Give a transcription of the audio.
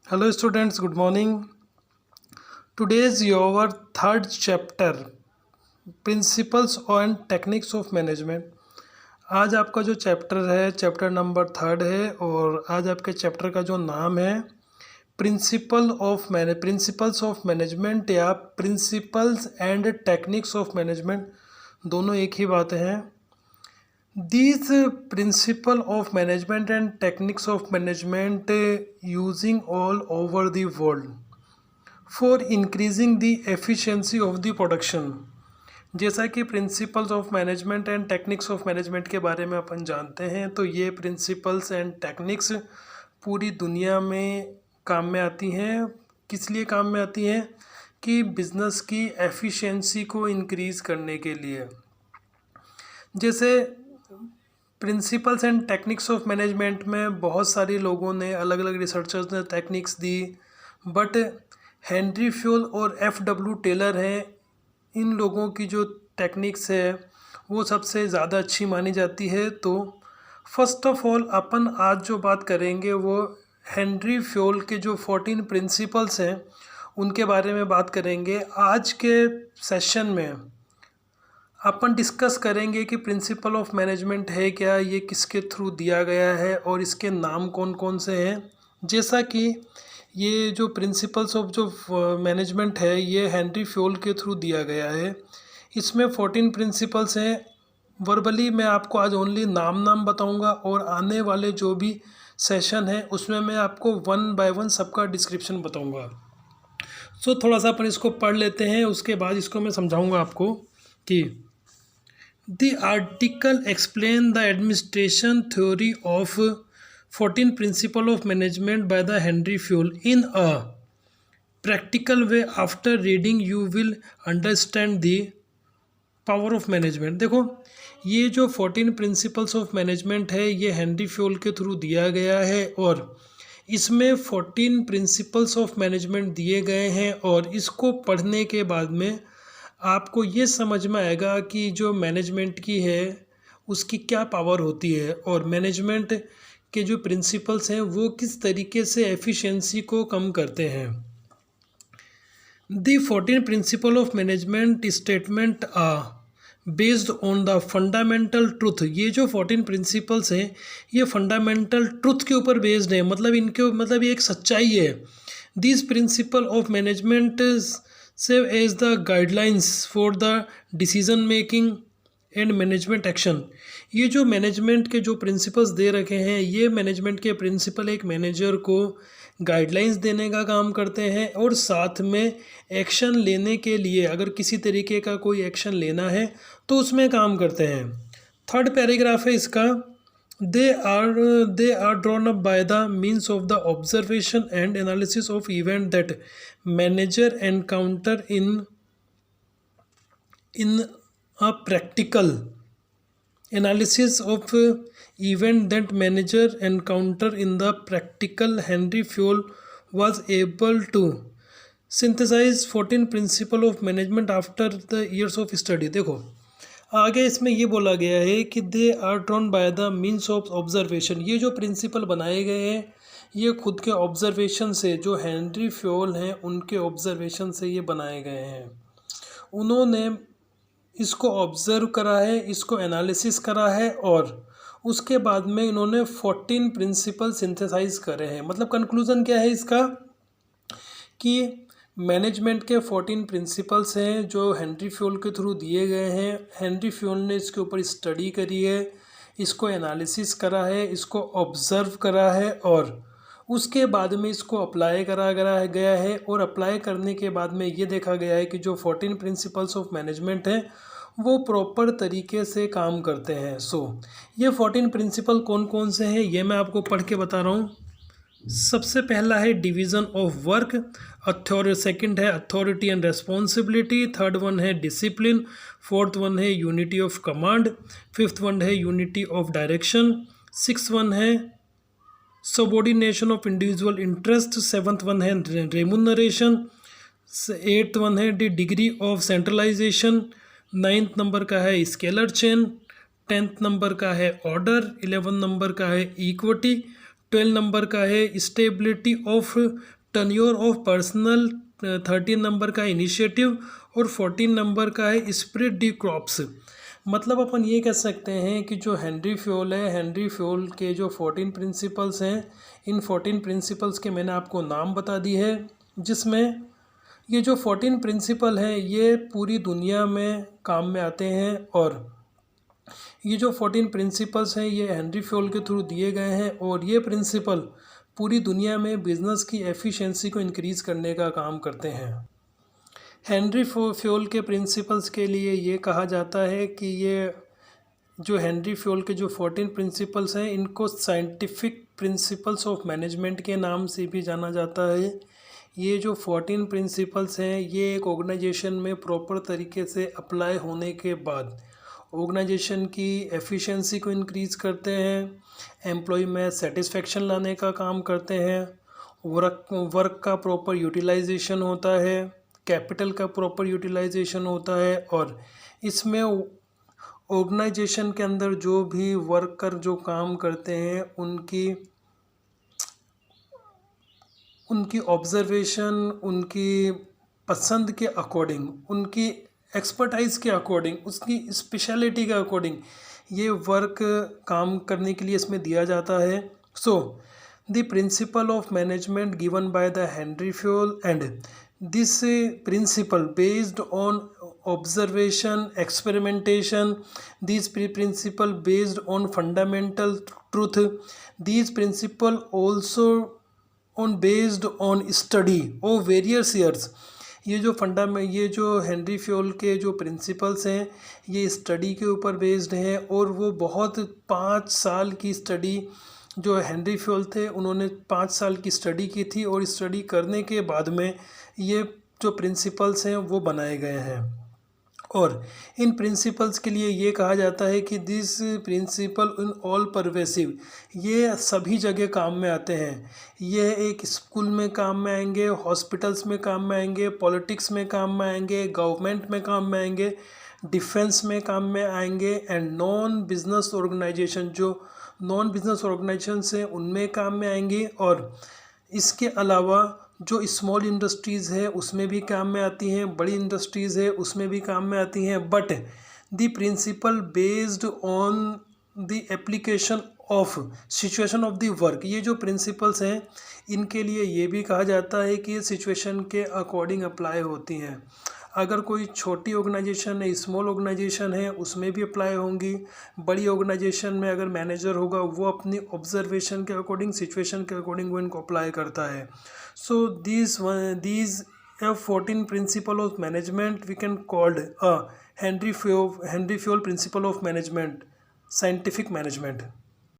Hello students, good morning. Today is your third chapter, Principles and Techniques of Management. आज आपका जो chapter है chapter number third है और आज आपके चैप्टर का जो नाम है प्रिंसिपल्स ऑफ मैनेजमेंट या principles and techniques of management, दोनों एक ही बात हैं. These principle of management and techniques of management using all over the world for increasing the efficiency of the production. जैसा कि principles of management and techniques of management के बारे में अपन जानते हैं, तो ये प्रिंसिपल्स एंड टेक्निक्स पूरी दुनिया में काम में आती हैं. किस लिए काम में आती हैं? कि बिज़नेस की एफिशिएंसी को इंक्रीज़ करने के लिए. जैसे principles and techniques of management में बहुत सारे लोगों ने, अलग अलग रिसर्चर्स ने techniques the, but Henry fuel और एफ.डब्ल्यू. टेलर हैं, इन लोगों की जो टेक्निक्स है वो सबसे ज़्यादा अच्छी मानी जाती है. तो फर्स्ट ऑफ ऑल अपन आज जो बात करेंगे वो हेनरी फ्यूल के जो 14 प्रिंसिपल्स हैं उनके बारे में बात करेंगे. आज के सेशन में अपन डिस्कस करेंगे कि प्रिंसिपल ऑफ मैनेजमेंट है क्या, ये किसके थ्रू दिया गया है और इसके नाम कौन कौन से हैं. जैसा कि ये जो प्रिंसिपल्स ऑफ जो मैनेजमेंट है ये हेनरी फ्यूल के थ्रू दिया गया है. इसमें 14 प्रिंसिपल्स हैं. वर्बली मैं आपको आज ओनली नाम बताऊंगा और आने वाले जो भी सेशन है उसमें मैं आपको वन बाय वन सबका डिस्क्रिप्शन बताऊंगा. सो थोड़ा सा अपन इसको पढ़ लेते हैं, उसके बाद इसको मैं समझाऊंगा आपको. कि The article explain the administration theory of 14 principle of management by the Henry Fayol in a practical way. After reading you will understand the power of management. देखो, ये जो 14 principles of management है ये हेनरी फ्यूल के through दिया गया है और इसमें 14 principles of management दिए गए हैं और इसको पढ़ने के बाद में आपको ये समझ में आएगा कि जो मैनेजमेंट की है उसकी क्या पावर होती है और मैनेजमेंट के जो प्रिंसिपल्स हैं वो किस तरीके से एफिशिएंसी को कम करते हैं. The 14 principle of management statement based on the fundamental truth. ये जो 14 प्रिंसिपल्स हैं ये फंडामेंटल ट्रूथ के ऊपर बेस्ड है, मतलब ये एक सच्चाई है. This principle of management serve as the guidelines for the decision making and management action. ये जो मैनेजमेंट के जो प्रिंसिपल्स दे रखे हैं ये मैनेजमेंट के प्रिंसिपल एक मैनेजर को गाइडलाइंस देने का काम करते हैं और साथ में एक्शन लेने के लिए, अगर किसी तरीके का कोई एक्शन लेना है तो उसमें काम करते हैं. थर्ड पैराग्राफ है इसका. They are drawn up by the means of the observation and analysis of event that manager encounter in a practical analysis of event that manager encounter in the practical. Henry Fayol was able to synthesize 14 principle of management after the years of study. देखो आगे इसमें ये बोला गया है कि they are drawn by the means of observation. ये जो प्रिंसिपल बनाए गए हैं ये खुद के ऑब्जर्वेशन से, जो हेनरी फ्यूल हैं उनके ऑब्जर्वेशन से ये बनाए गए हैं. उन्होंने इसको ऑब्जर्व करा है, इसको एनालिसिस करा है और उसके बाद में इन्होंने 14 प्रिंसिपल सिंथेसाइज करे हैं. मतलब कंक्लूज़न क्या है इसका कि मैनेजमेंट के 14 प्रिंसिपल्स हैं जो हेनरी फ्यूल के थ्रू दिए गए हैं. हेनरी फ्यूल ने इसके ऊपर स्टडी करी है, इसको एनालिसिस करा है, इसको ऑब्ज़र्व करा है और उसके बाद में इसको अप्लाई करा गया है. और अप्लाई करने के बाद में ये देखा गया है कि जो 14 प्रिंसिपल्स ऑफ मैनेजमेंट हैं वो प्रॉपर तरीके से काम करते हैं. ये 14 प्रिंसिपल कौन कौन से हैं ये मैं आपको पढ़ के बता रहा हूँ. सबसे पहला है डिवीज़न ऑफ वर्क, सेकंड है authority and responsibility, third one है डिसिप्लिन, फोर्थ वन है unity of command, fifth one है unity of direction, six one है subordination of individual interest, seventh one है रेमुनरेशन, एट्थ वन है degree of centralisation, ninth number का है scalar chain, 10th number का है order, 11 number का है इक्विटी, 12 नंबर का है stability of tenure of personal, 13 number का है इनिशिएटिव, और 14 नंबर का है स्प्रेड दी क्रॉप्स। मतलब अपन ये कह सकते हैं कि जो हेनरी फ्योल है, हेनरी फ्योल के जो 14 प्रिंसिपल्स हैं, इन 14 प्रिंसिपल्स के मैंने आपको नाम बता दी है, जिसमें ये जो 14 प्रिंसिपल हैं ये पूरी दुनिया में काम में आते हैं। और ये जो 14 प्रिंसिपल्स हैं ये हेनरी फ्योल के थ्रू दिए गए हैं, और ये प्रिंसिपल पूरी दुनिया में बिजनेस की एफिशिएंसी को इंक्रीज़ करने का काम करते हैं। हेनरी फ्योल के प्रिंसिपल्स के लिए ये कहा जाता है कि ये जो हेनरी फ्योल के जो 14 प्रिंसिपल्स हैं इनको साइंटिफिक प्रिंसिपल्स ऑफ मैनेजमेंट के नाम से भी जाना जाता है। ये जो 14 प्रिंसिपल्स हैं ये एक ऑर्गेनाइजेशन में प्रॉपर तरीके से अप्लाई होने के बाद ऑर्गेनाइजेशन की एफिशिएंसी को इंक्रीज़ करते हैं, एम्प्लॉय में सेटिस्फेक्शन लाने का काम करते हैं, वर्क का प्रॉपर यूटिलाइजेशन होता है, कैपिटल का प्रॉपर यूटिलाइजेशन होता है, और इसमें ऑर्गेनाइजेशन के अंदर जो भी वर्कर जो काम करते हैं उनकी ऑब्जर्वेशन, उनकी पसंद के अकॉर्डिंग, उनकी एक्सपर्टाइज के अकॉर्डिंग, उसकी स्पेशलिटी के अकॉर्डिंग ये वर्क काम करने के लिए इसमें दिया जाता है। So the principle of management given by the Henry Fayol, and this principle based on observation, experimentation, these principle based on fundamental truth, these principle also on based on study of various years। ये जो Henry Fayol के जो principles हैं ये study के ऊपर based हैं, और वो बहुत 5 साल की स्टडी, जो हेनरी फ्योल थे उन्होंने 5 साल की स्टडी की थी, और स्टडी करने के बाद में ये जो प्रिंसिपल्स हैं वो बनाए गए हैं। और इन प्रिंसिपल्स के लिए ये कहा जाता है कि this principle in all pervasive, ये सभी जगह काम में आते हैं। ये एक स्कूल में काम में आएंगे, हॉस्पिटल्स में काम में आएंगे, पॉलिटिक्स में काम में आएंगे, गवर्नमेंट में काम में आएंगे, डिफेंस में काम में आएंगे, एंड नॉन बिजनेस ऑर्गेनाइजेशन, जो नॉन बिजनेस ऑर्गेनाइजेशन हैं उनमें काम में आएंगी। और इसके अलावा जो स्मॉल इंडस्ट्रीज़ है उसमें भी काम में आती हैं, बड़ी इंडस्ट्रीज़ है उसमें भी काम में आती हैं। But the principle based on the application of situation of the work, ये जो प्रिंसिपल्स हैं इनके लिए ये भी कहा जाता है कि ये सिचुएशन के अकॉर्डिंग अप्लाई होती हैं। अगर कोई छोटी ऑर्गेनाइजेशन है, स्मॉल ऑर्गेनाइजेशन है, उसमें भी अप्लाई होंगी। बड़ी ऑर्गेनाइजेशन में अगर मैनेजर होगा वो अपनी ऑब्जर्वेशन के अकॉर्डिंग, सिचुएशन के अकॉर्डिंग वो इनको अप्लाई करता है। सो these 14 principle of management we can called a Henry Fayol principle of management, scientific management।